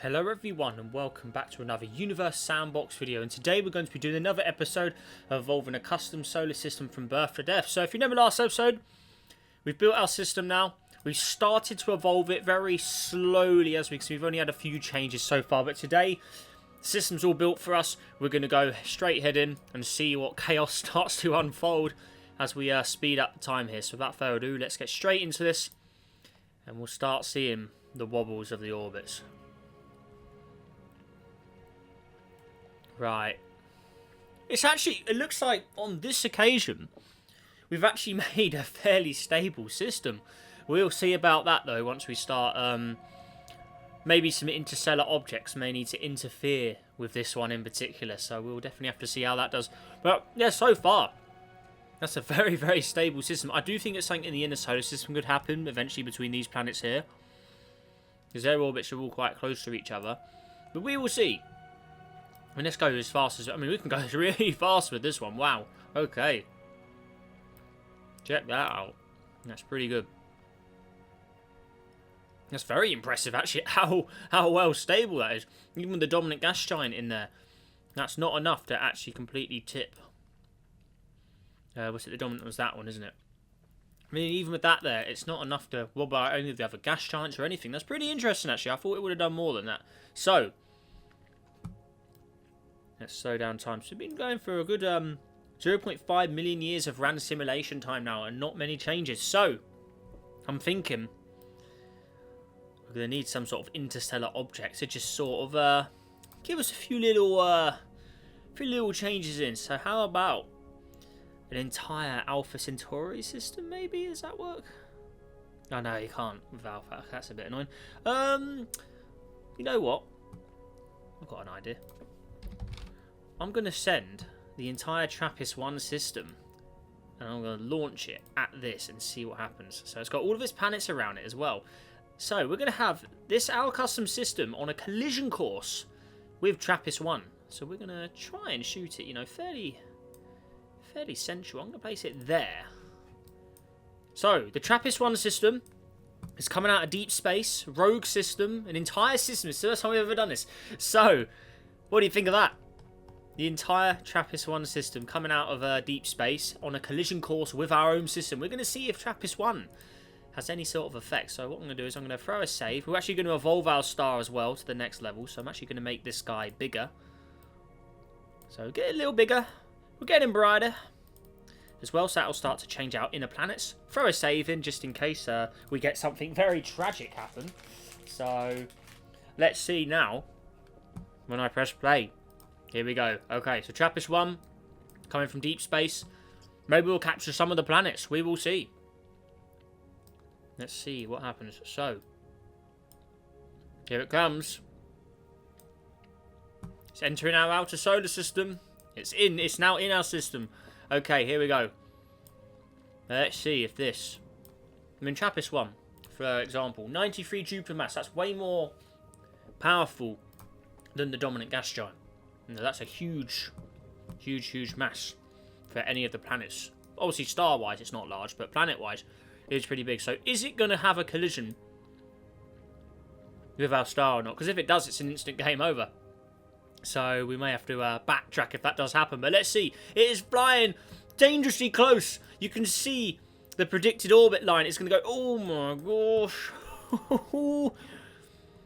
Hello everyone and welcome back to another Universe Sandbox video, and today we're going to be doing another episode of evolving a custom solar system from birth to death. So if you remember last episode, we've built our system now. We've started to evolve it very slowly because we've only had a few changes so far, but today the system's all built for us. We're going to go straight head in and see what chaos starts to unfold as we speed up the time here. So without further ado, let's get straight into this and we'll start seeing the wobbles of the orbits. Right. It looks like on this occasion, we've actually made a fairly stable system. We'll see about that though once we start. Maybe some interstellar objects may need to interfere with this one in particular, so we'll definitely have to see how that does. But yeah, so far, that's a very, very stable system. I do think it's something in the inner solar system could happen eventually between these planets here, because their orbits are all quite close to each other. But we will see. I mean, let's go as fast as... I mean, we can go really fast with this one. Wow. Okay. Check that out. That's pretty good. That's very impressive, actually, how well stable that is. Even with the dominant gas giant in there. That's not enough to actually completely tip. Was it the dominant was that one, isn't it? I mean, even with that there, it's not enough to wobble out any of the other gas giants or anything. That's pretty interesting, actually. I thought it would have done more than that. So... let's slow down time. So we've been going for a good 0.5 million years of random simulation time now, and not many changes. So I'm thinking we're going to need some sort of interstellar object to just sort of give us a few little changes in. So how about an entire Alpha Centauri system? Maybe does that work? Oh no, you can't with Alpha. That's a bit annoying. You know what? I've got an idea. I'm going to send the entire TRAPPIST-1 system and I'm going to launch it at this and see what happens. So it's got all of its planets around it as well. So we're going to have this, our custom system, on a collision course with TRAPPIST-1. So we're going to try and shoot it, you know, fairly central. I'm going to place it there. So the TRAPPIST-1 system is coming out of deep space, rogue system, an entire system. It's the first time we've ever done this. So what do you think of that? The entire TRAPPIST-1 system coming out of deep space on a collision course with our own system. We're going to see if TRAPPIST-1 has any sort of effect. So what I'm going to do is I'm going to throw a save. We're actually going to evolve our star as well to the next level. So I'm actually going to make this guy bigger. So get a little bigger. We're getting brighter as well. So that'll start to change our inner planets. Throw a save in just in case we get something very tragic happen. So let's see now when I press play. Here we go. Okay, so TRAPPIST-1 coming from deep space. Maybe we'll capture some of the planets. We will see. Let's see what happens. So, here it comes. It's entering our outer solar system. It's now in our system. Okay, here we go. Let's see if this... I mean, TRAPPIST-1, for example, 93 Jupiter mass. That's way more powerful than the dominant gas giant. No, that's a huge mass for any of the planets. Obviously, star-wise, it's not large, but planet-wise, it's pretty big. So, is it going to have a collision with our star or not? Because if it does, it's an instant game over. So, we may have to backtrack if that does happen. But let's see. It is flying dangerously close. You can see the predicted orbit line. It's going to go... oh, my gosh.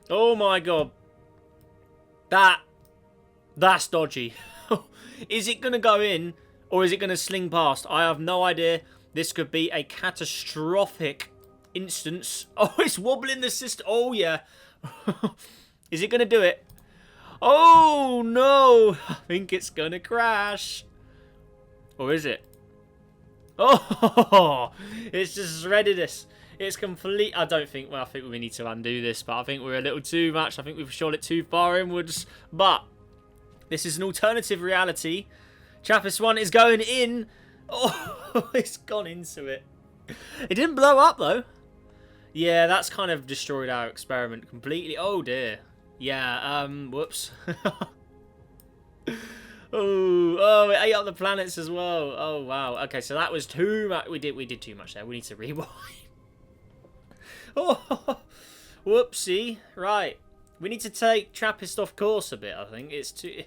Oh, my God. That's dodgy. Is it going to go in or is it going to sling past? I have no idea. This could be a catastrophic instance. Oh, it's wobbling the system. Oh, yeah. Is it going to do it? Oh, no. I think it's going to crash. Or is it? Oh, it's just shredded us. It's complete. I think we need to undo this, but I think we're a little too much. I think we've shot it too far inwards. But this is an alternative reality. TRAPPIST-1 is going in. Oh, it's gone into it. It didn't blow up, though. Yeah, that's kind of destroyed our experiment completely. Oh, dear. Yeah, whoops. Oh, it ate up the planets as well. Oh, wow. Okay, so that was too much. We did too much there. We need to rewind. Oh, whoopsie. Right. We need to take Trappist off course a bit, I think. It's too...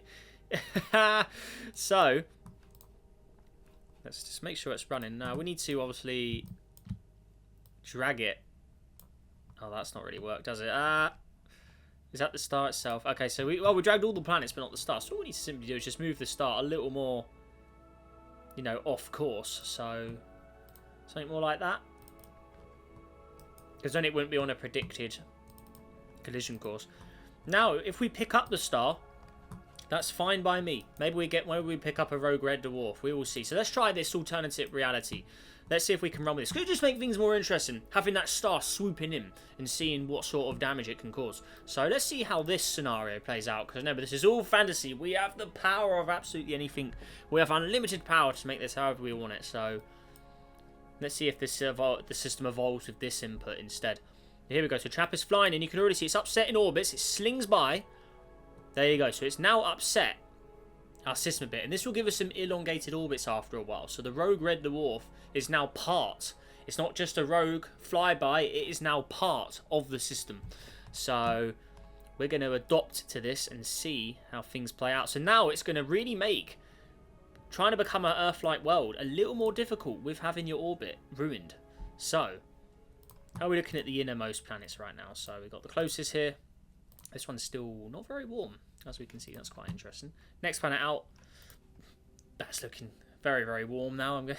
So, let's just make sure it's running. Now, we need to obviously drag it. Oh, that's not really worked, does it? Is that the star itself? Okay, so we dragged all the planets, but not the star. So all we need to simply do is just move the star a little more, you know, off course. So, something more like that. Because then it wouldn't be on a predicted collision course. Now, if we pick up the star, that's fine by me. Maybe we pick up a rogue red dwarf. We will see. So let's try this alternative reality. Let's see if we can run with this. Could it just make things more interesting, having that star swooping in and seeing what sort of damage it can cause? So let's see how this scenario plays out. Because remember, this is all fantasy. We have the power of absolutely anything. We have unlimited power to make this however we want it. So let's see if this the system evolves with this input instead. Here we go. So Trappist flying, and you can already see it's upset in orbits. It slings by. There you go. So it's now upset our system a bit. And this will give us some elongated orbits after a while. So the rogue red dwarf is now part. It's not just a rogue flyby. It is now part of the system. So we're going to adopt to this and see how things play out. So now it's going to really make trying to become an Earth-like world a little more difficult with having your orbit ruined. So how are we looking at the innermost planets right now? So we've got the closest here. This one's still not very warm, as we can see. That's quite interesting. Next planet out. That's looking very, very warm now. I'm going.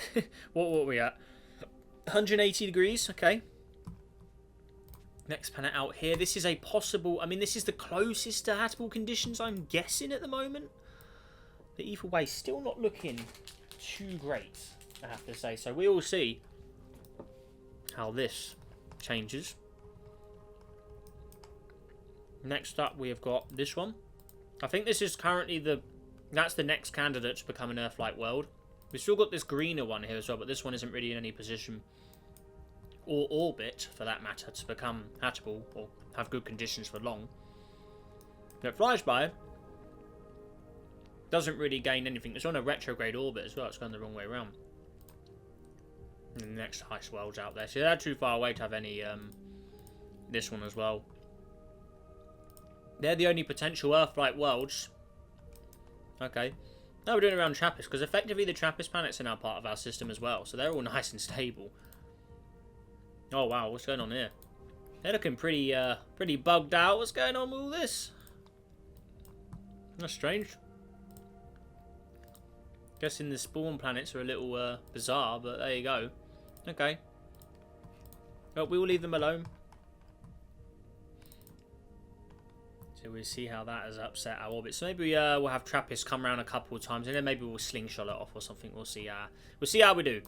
What are we at? 180 degrees. Okay. Next planet out here. This is a possible. I mean, this is the closest to habitable conditions, I'm guessing, at the moment. But either way, still not looking too great, I have to say. So we will see how this changes. Next up, we have got this one. I think this is currently that's the next candidate to become an Earth-like world. We've still got this greener one here as well, but this one isn't really in any position or orbit, for that matter, to become habitable or have good conditions for long. But it flies by. Doesn't really gain anything. It's on a retrograde orbit as well. It's going the wrong way around. And the next highest world's out there. So they're too far away to have any... this one as well. They're the only potential Earth-like worlds. Okay. Now we're doing around Trappist, because effectively the Trappist planets are now part of our system as well. So they're all nice and stable. Oh wow, what's going on here? They're looking pretty bugged out. What's going on with all this? That's strange. Guessing the spawn planets are a little bizarre, but there you go. Okay. Well, we will leave them alone. So we'll see how that has upset our orbit. So maybe we'll have Trappist come around a couple of times, and then maybe we'll slingshot it off or something. We'll see how we do.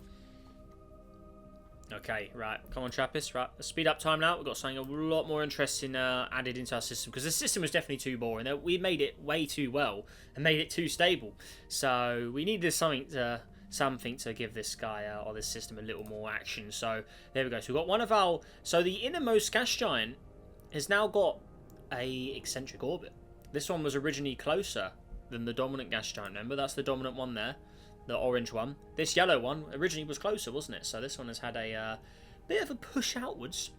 Okay, right. Come on, Trappist. Right, let's speed up time now. We've got something a lot more interesting added into our system, because the system was definitely too boring. We made it way too well and made it too stable. So we needed something to give this guy or this system a little more action. So there we go. So we've got one of our... So the innermost gas giant has now got a eccentric orbit. This one was originally closer than the dominant gas giant. Remember, that's the dominant one there. The orange one. This yellow one originally was closer, wasn't it? So this one has had a bit of a push outwards,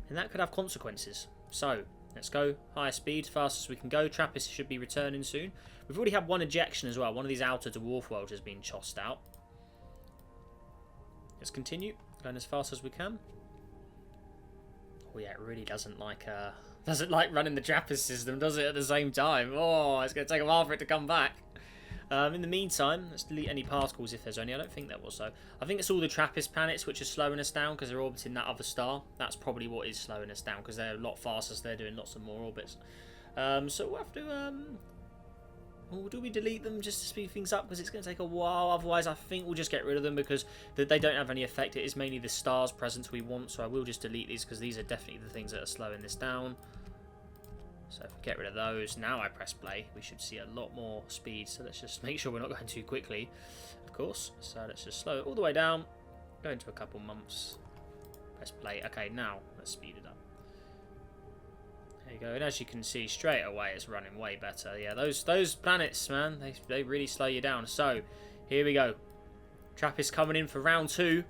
and that could have consequences. So let's go higher speed, fast as we can go. Trappist should be returning soon. We've already had one ejection as well. One of these outer dwarf worlds has been chossed out. Let's continue going as fast as we can. Oh yeah, it really doesn't like running the Trappist system, does it? At the same time. Oh, it's going to take a while for it to come back. In the meantime, let's delete any particles if there's any. I don't think there was, though. I think it's all the Trappist planets which are slowing us down because they're orbiting that other star. That's probably what is slowing us down, because they're a lot faster, so they're doing lots of more orbits. So we'll have to... Or do we delete them just to speed things up? Because it's going to take a while. Otherwise, I think we'll just get rid of them because they don't have any effect. It is mainly the stars presence we want, so I will just delete these because these are definitely the things that are slowing this down. So if we get rid of those, now I press play, we should see a lot more speed. So let's just make sure we're not going too quickly, of course. So let's just slow it all the way down, go into a couple months, press play. Okay, now let's speed it up. There you go, and as you can see straight away, it's running way better. Yeah, those planets, man, they really slow you down. So here we go. Trappist coming in for round 2.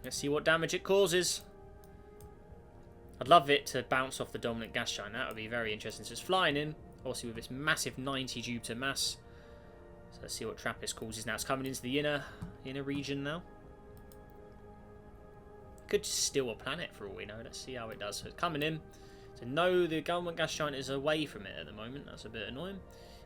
Let's see what damage it causes. I'd love it to bounce off the dominant gas giant. That would be very interesting. So it's flying in, obviously with this massive 90 Jupiter mass. So let's see what TRAPPIST causes now. It's coming into the inner region now. Could just steal a planet for all we know. Let's see how it does. So it's coming in. So no, the government gas giant is away from it at the moment. That's a bit annoying.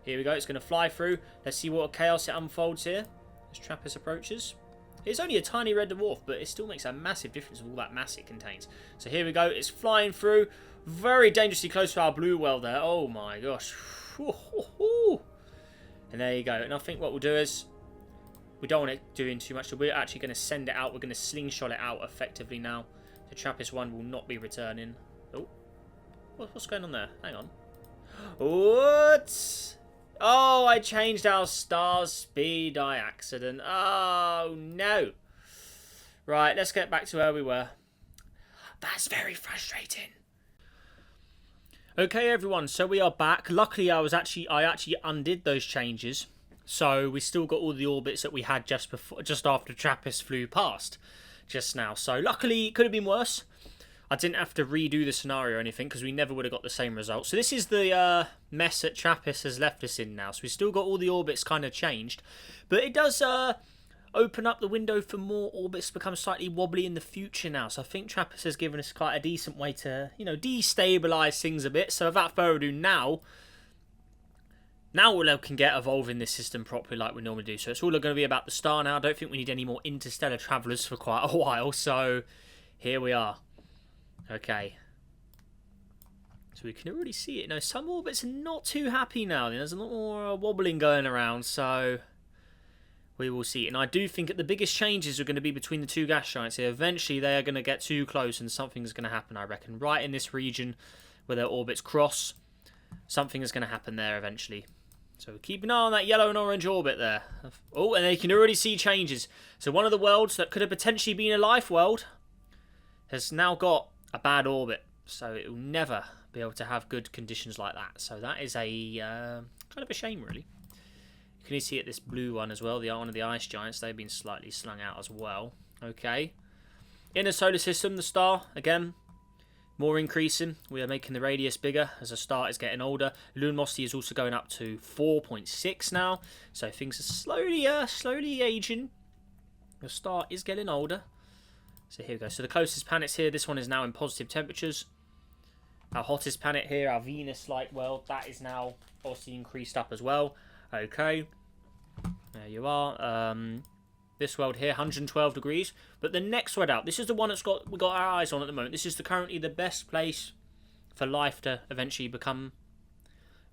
Here we go. It's going to fly through. Let's see what chaos it unfolds here as TRAPPIST approaches. It's only a tiny red dwarf, but it still makes a massive difference with all that mass it contains. So here we go. It's flying through. Very dangerously close to our blue world there. Oh my gosh. And there you go. And I think what we'll do is, we don't want it doing too much, so we're actually going to send it out. We're going to slingshot it out effectively now. The TRAPPIST-1 will not be returning. Oh, what's going on there? Hang on. What? Oh, I changed our star speed by accident. Oh, no. Right, let's get back to where we were. That's very frustrating. Okay, everyone, so we are back. Luckily, I actually undid those changes. So we still got all the orbits that we had just after TRAPPIST flew past just now. So luckily, it could have been worse. I didn't have to redo the scenario or anything because we never would have got the same result. So this is the mess that TRAPPIST has left us in now. So we've still got all the orbits kind of changed. But it does open up the window for more orbits to become slightly wobbly in the future now. So I think TRAPPIST has given us quite a decent way to, destabilize things a bit. So without further ado, now we can get evolving this system properly like we normally do. So it's all going to be about the star now. I don't think we need any more interstellar travellers for quite a while. So here we are. Okay. So we can already see it. Now, some orbits are not too happy now. There's a lot more wobbling going around. So we will see. And I do think that the biggest changes are going to be between the two gas giants here. Eventually, they are going to get too close and something's going to happen, I reckon. Right in this region where their orbits cross, something is going to happen there eventually. So keep an eye on that yellow and orange orbit there. Oh, and they can already see changes. So one of the worlds that could have potentially been a life world has now got a bad orbit. So it will never be able to have good conditions like that. So that is a kind of a shame, really. You can see it, this blue one as well. One of the ice giants, they've been slightly slung out as well. Okay. Inner solar system, the star, again, more increasing. We are making the radius bigger as the star is getting older. Luminosity is also going up to 4.6 now. So things are slowly aging. The star is getting older. So here we go. So the closest planets here, this one is now in positive temperatures. Our hottest planet here, our Venus-like world, that is now obviously increased up as well. Okay. There you are. This world here, 112 degrees. But the next world out, this is the one we've got our eyes on at the moment. This is currently the best place for life to eventually become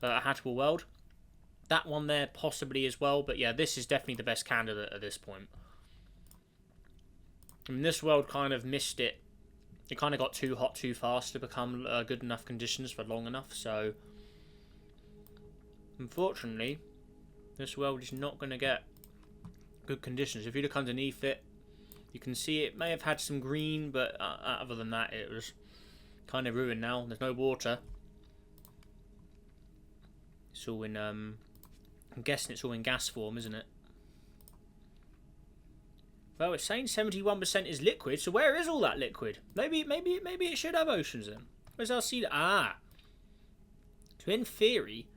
a habitable world. That one there possibly as well. But yeah, this is definitely the best candidate at this point. I mean, this world kind of missed it. It kind of got too hot too fast to become good enough conditions for long enough. So, unfortunately, this world is not going to get good conditions. If you look underneath it, you can see it may have had some green, but other than that, it was kind of ruined now. There's no water. It's all in, I'm guessing it's all in gas form, isn't it? Well, it's saying 71% is liquid, so where is all that liquid? Maybe it should have oceans then. Where's our sea? Ah. So in theory,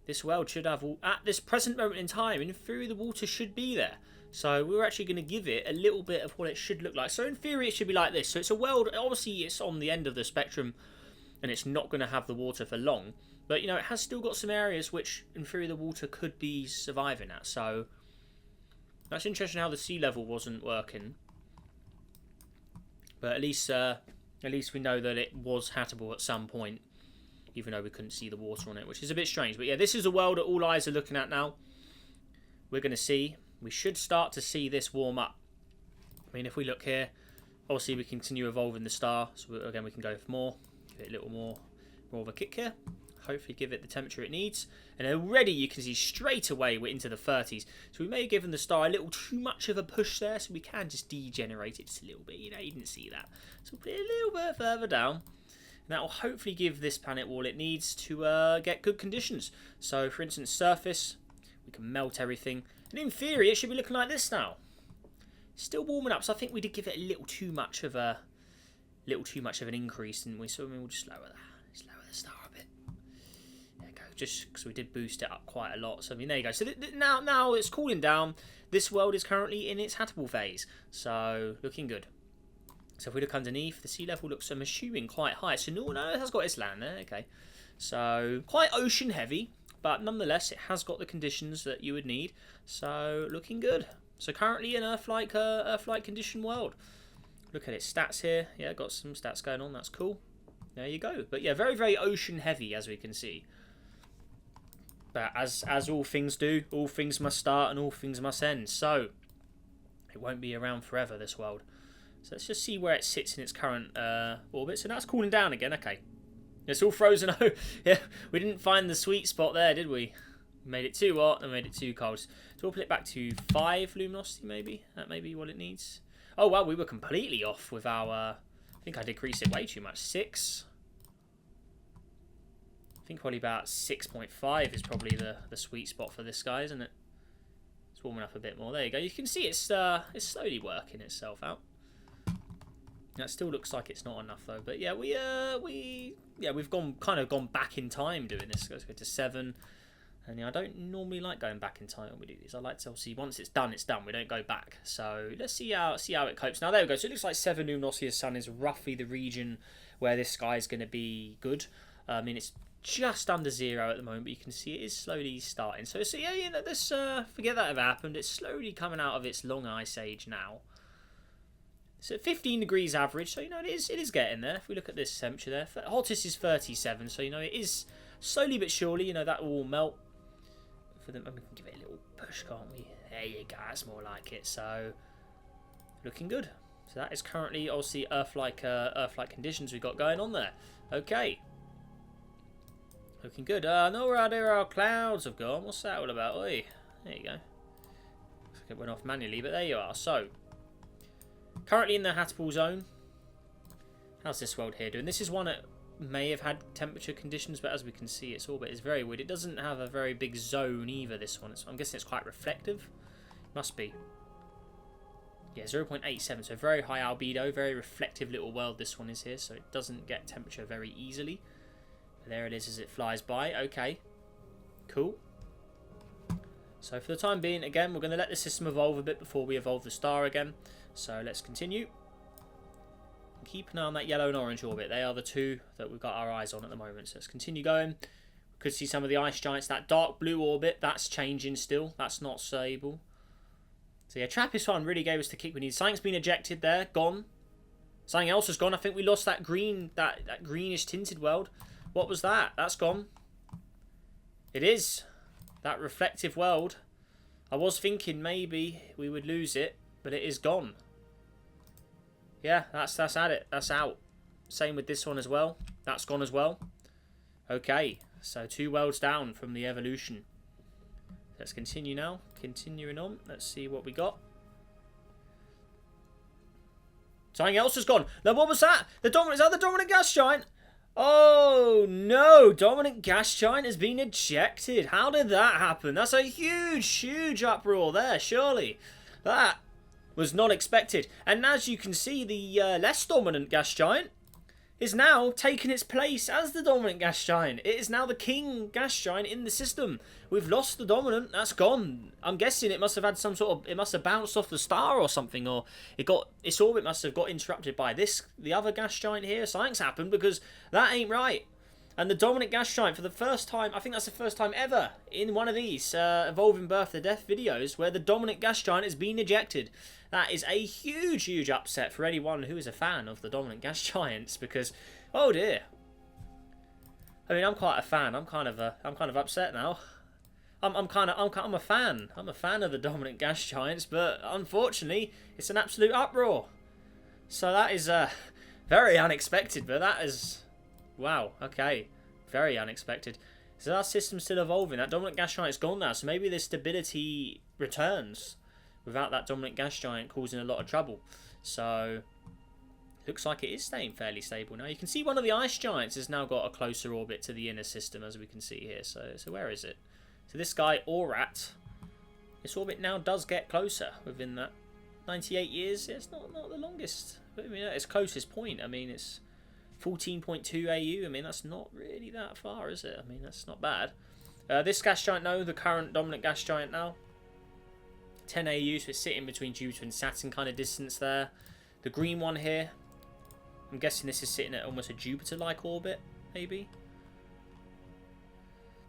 this world should have, at this present moment in time, in theory the water should be there. So we're actually going to give it a little bit of what it should look like. So in theory it should be like this. So it's a world, obviously it's on the end of the spectrum and it's not going to have the water for long. But, it has still got some areas which, in theory, the water could be surviving at. So that's interesting how the sea level wasn't working. But at least we know that it was habitable at some point, even though we couldn't see the water on it, which is a bit strange. But yeah, this is a world that all eyes are looking at now. We're going to see. We should start to see this warm up. I mean, if we look here, obviously we continue evolving the star. So again, we can go for more. Give it a little more of a kick here. Hopefully give it the temperature it needs. And already you can see straight away we're into the 30s. So we may have given the star a little too much of a push there. So we can just degenerate it just a little bit. You didn't see that. So we'll put it a little bit further down. And that will hopefully give this planet all it needs to get good conditions. So for instance, surface, we can melt everything. And in theory, it should be looking like this now. Still warming up. So I think we did give it a little too much of a little too much of an increase, didn't we? So I mean, we'll just lower the star a bit. There you go, just because we did boost it up quite a lot. So I mean, there you go. So now it's cooling down. This world is currently in its habitable phase, so looking good. So if we look underneath, the sea level looks, I'm assuming, quite high. So no, it has got its land there. Okay, so quite ocean heavy, but nonetheless, it has got the conditions that you would need. So looking good. So currently in Earth-like condition world. Look at its stats here. Yeah, got some stats going on. That's cool. There you go. But yeah, very, very ocean heavy, as we can see. But as all things do, all things must start and all things must end. So it won't be around forever, this world. So let's just see where it sits in its current orbit. So that's cooling down again. Okay. It's all frozen. Yeah, we didn't find the sweet spot there, did we? We made it too hot and made it too cold. So we'll put it back to 5 luminosity, maybe. That may be what it needs. Oh, well, we were completely off with our... I think I decreased it way too much. 6. I think probably about 6.5 is probably the sweet spot for this guy, isn't it? It's warming up a bit more. There you go. You can see it's slowly working itself out. That still looks like it's not enough though. But yeah, we've kind of gone back in time doing this. Let's go to 7. And yeah, I don't normally like going back in time when we do these. I like to obviously once it's done, it's done. We don't go back. So let's see how it copes. Now there we go. So it looks like 7 luminosity of sun is roughly the region where this sky is going to be good. I mean, it's just under 0 at the moment, but you can see it is slowly starting. So yeah, you know, this forget that ever happened. It's slowly coming out of its long ice age now. So 15 degrees average, so you know it is getting there. If we look at this temperature there, hottest is 37, so you know it is slowly but surely. You know that will melt. For them, we can give it a little push, can't we? There you go. That's more like it. So looking good. So that is currently obviously Earth-like conditions we've got going on there. Okay, looking good. No, where our clouds have gone. What's that all about? Oi, there you go. Looks like it went off manually, but there you are. So. Currently in the habitable zone. How's this world here doing? This is one that may have had temperature conditions, but as we can see, its orbit is very weird. It doesn't have a very big zone either, this one. I'm guessing it's quite reflective. Must be. Yeah, 0.87, so very high albedo, very reflective little world this one is here, so it doesn't get temperature very easily. But there it is as it flies by. Okay. Cool. So for the time being, again, we're going to let the system evolve a bit before we evolve the star again. So let's continue. Keep an eye on that yellow and orange orbit. They are the two that we've got our eyes on at the moment. So let's continue going. We could see some of the ice giants. That dark blue orbit, that's changing still. That's not stable. So yeah, TRAPPIST-1 really gave us the kick we need. Something's been ejected there, gone. Something else has gone. I think we lost that green, that greenish tinted world. What was that? That's gone. It is. That reflective world. I was thinking maybe we would lose it, but it is gone. Yeah, that's at it. That's out. Same with this one as well. That's gone as well. Okay, so 2 worlds down from the evolution. Let's continue now. Continuing on. Let's see what we got. Something else has gone. Now, what was that? Is that the dominant gas giant? Oh, no. Dominant gas giant has been ejected. How did that happen? That's a huge, huge uproar there, surely. That was not expected. And as you can see, the less dominant gas giant is now taking its place as the dominant gas giant. It is now the king gas giant in the system. We've lost the dominant. That's gone. I'm guessing it must have had some sort of... It must have bounced off the star or something, or its orbit must have got interrupted by the other gas giant here. Something's happened because that ain't right. And the dominant gas giant, for the first time, I think that's the first time ever in one of these Evolving Birth to Death videos where the dominant gas giant has been ejected. That is a huge, huge upset for anyone who is a fan of the dominant gas giants because, oh dear. I mean, I'm quite a fan. I'm kind of upset now. I'm a fan. I'm a fan of the dominant gas giants, but unfortunately, it's an absolute uproar. So that is very unexpected, but that is... Wow, okay. Very unexpected. So our system's still evolving. That dominant gas giant's gone now, so maybe the stability returns without that dominant gas giant causing a lot of trouble. So, looks like it is staying fairly stable now. You can see one of the ice giants has now got a closer orbit to the inner system, as we can see here. So where is it? So this guy, Orat, this orbit now does get closer within that 98 years. Yeah, it's not the longest. But I mean, at its closest point, I mean, it's 14.2 AU. I mean, that's not really that far, is it? I mean, that's not bad. This gas giant, no, the current dominant gas giant now, 10 AU, so it's sitting between Jupiter and Saturn kind of distance there. The green one here, I'm guessing this is sitting at almost a Jupiter-like orbit, maybe.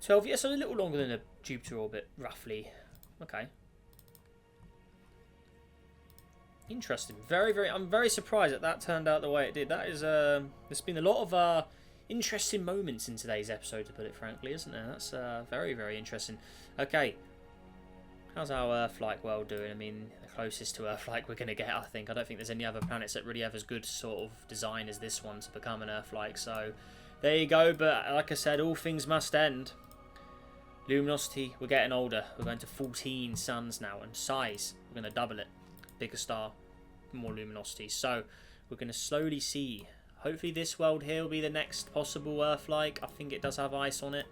12, yeah, so a little longer than a Jupiter orbit, roughly. Okay. Interesting. I'm very surprised that turned out the way it did. That is, there's been a lot of interesting moments in today's episode, to put it frankly, isn't there? That's very interesting. Okay. How's our Earth-like world doing? I mean, the closest to Earth-like we're going to get, I think. I don't think there's any other planets that really have as good sort of design as this one to become an Earth-like. So, there you go. But, like I said, all things must end. Luminosity, we're getting older. We're going to 14 suns now. And size, we're going to double it. Bigger star, more luminosity. So, we're going to slowly see. Hopefully this world here will be the next possible Earth-like. I think it does have ice on it.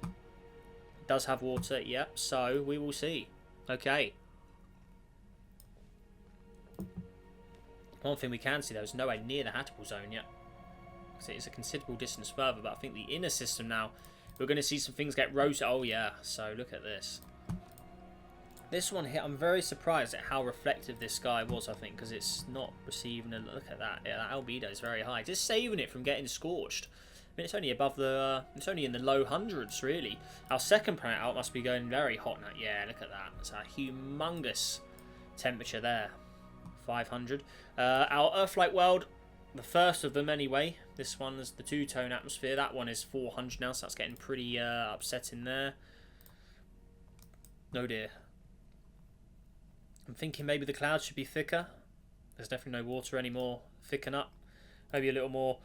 It does have water, yep. So, we will see. Okay. One thing we can see, though, is nowhere near the habitable zone yet. So it's a considerable distance further, but I think the inner system now, we're going to see some things get rotated. Oh, yeah. So, look at this. This one here, I'm very surprised at how reflective this sky was, I think, because it's not receiving a look at that. Yeah, that albedo is very high. Just saving it from getting scorched. I mean, it's only above the, it's only in the low hundreds, really. Our second planet out must be going very hot now. Yeah, look at that. It's a humongous temperature there. 500. Our Earth-like world, the first of them anyway. This one is the two-tone atmosphere. That one is 400 now, so that's getting pretty upsetting there. No dear. I'm thinking maybe the clouds should be thicker. There's definitely no water anymore. Thicken up. Maybe a little more.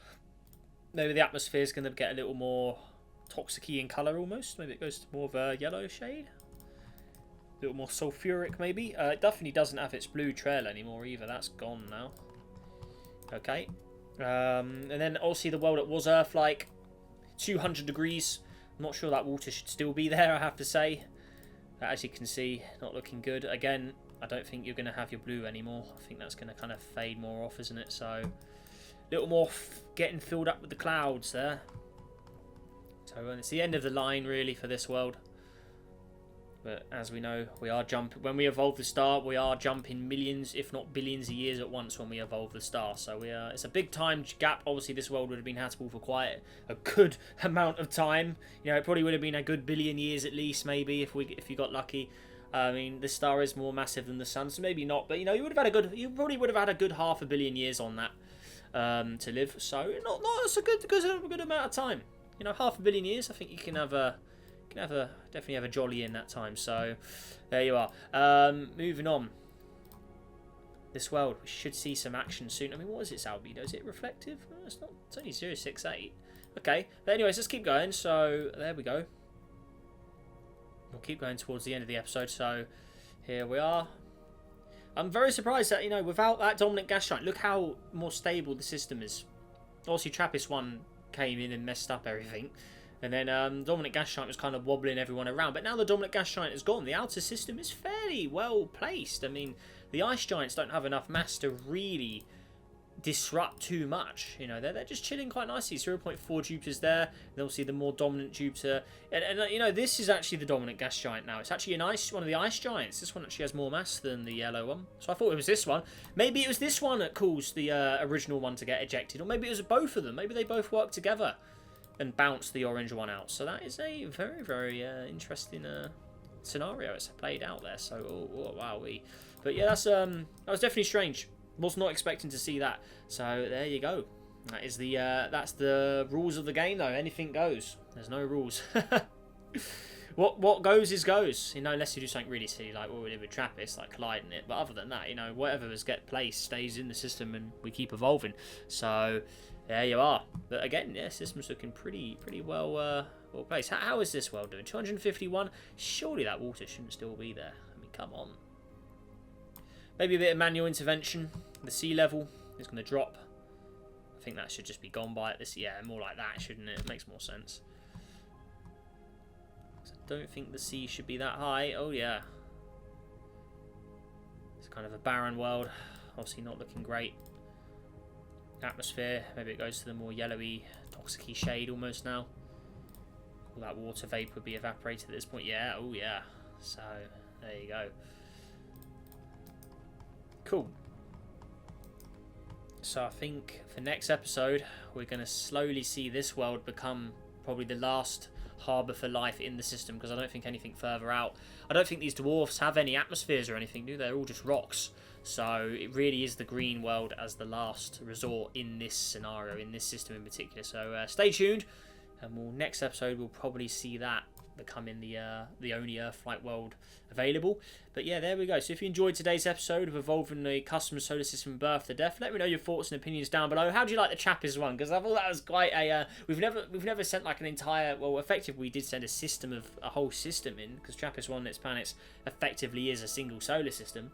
Maybe the atmosphere is going to get a little more toxic-y in colour almost. Maybe it goes to more of a yellow shade. A little more sulfuric maybe. It definitely doesn't have its blue trail anymore either. That's gone now. Okay. And then obviously the world that was Earth-like. 200 degrees. I'm not sure that water should still be there, I have to say. As you can see, not looking good. Again, I don't think you're going to have your blue anymore. I think that's going to kind of fade more off, isn't it? So, a little more getting filled up with the clouds there. So, it's the end of the line, really, for this world. But as we know, we are jumping. When we evolve the star, we are jumping millions, if not billions of years at once when we evolve the star. So, it's a big time gap. Obviously, this world would have been habitable for quite a good amount of time. You know, it probably would have been a good billion years at least, maybe, if you got lucky. I mean, the star is more massive than the sun, so maybe not. But you know, you probably would have had a good 500 million years on that to live. So it's a good amount of time. You know, 500 million years. I think you can definitely have a jolly in that time. So there you are. Moving on. This world, we should see some action soon. I mean, what is its albedo? Is it reflective? It's not. It's only 0.68. Okay. But anyways, let's keep going. So there we go. We'll keep going towards the end of the episode, so here we are. I'm very surprised that, you know, without that dominant gas giant, look how more stable the system is. Obviously, TRAPPIST-1 came in and messed up everything. And then dominant gas giant was kind of wobbling everyone around. But now the dominant gas giant is gone. The outer system is fairly well placed. I mean, the ice giants don't have enough mass to really disrupt too much. You know, they're just chilling quite nicely. 0.4 Jupiter's there, and obviously the more dominant Jupiter, and you know, this is actually the dominant gas giant now. It's actually one of the ice giants. This one actually has more mass than the yellow one, so I thought it was this one. Maybe it was this one that caused the original one to get ejected, or maybe it was both of them. Maybe they both worked together and bounced the orange one out. So that is a very interesting scenario it's played out there. So wowee. But yeah, that was definitely strange. Was not expecting to see that. So there you go. That is that's the rules of the game, though. Anything goes. There's no rules. What goes is goes. You know, unless you do something really silly like what we did with TRAPPIST, like colliding it. But other than that, you know, whatever has get placed stays in the system, and we keep evolving. So there you are. But again, yeah, system's looking pretty well placed. How is this world doing? 251. Surely that water shouldn't still be there. I mean, come on. Maybe a bit of manual intervention. The sea level is going to drop. I think that should just be gone by this. Yeah, more like that, shouldn't it? It makes more sense. So I don't think the sea should be that high. Oh, yeah. It's kind of a barren world. Obviously not looking great. atmosphere. Maybe it goes to the more yellowy, toxic-y shade almost now. All that water vapour would be evaporated at this point. Yeah, oh yeah. So, there you go. Cool. So I think for next episode, we're going to slowly see this world become probably the last harbour for life in the system, because I don't think anything further out. I don't think these dwarfs have any atmospheres or anything, do they? They're all just rocks. So it really is the green world as the last resort in this scenario, in this system in particular. So stay tuned, and next episode we'll probably see that becoming the only Earth-like world available. But yeah, there we go. So if you enjoyed today's episode of Evolving the Custom Solar System from Birth to Death, let me know your thoughts and opinions down below. How do you like the Trappist one? Because I thought that was quite a we've never sent like an entire, well, effectively we did send a whole system in, because Trappist one, its planets effectively is a single solar system.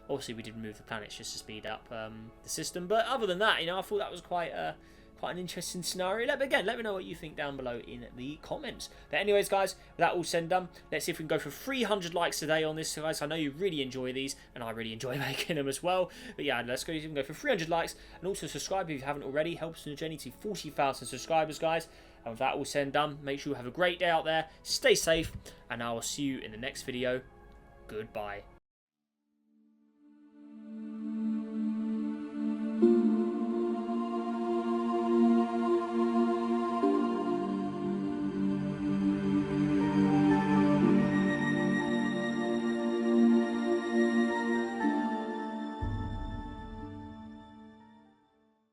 Obviously we did remove the planets just to speed up the system, but other than that, you know, I thought that was quite an interesting scenario. Let me know what you think down below in the comments. But anyways, guys, with that all said and done, let's see if we can go for 300 likes today on this, guys. I know you really enjoy these, and I really enjoy making them as well. But yeah, let's go for 300 likes, and also subscribe if you haven't already. Helps in the journey to 40,000 subscribers, guys. And with that all said and done, make sure you have a great day out there. Stay safe, and I will see you in the next video. Goodbye.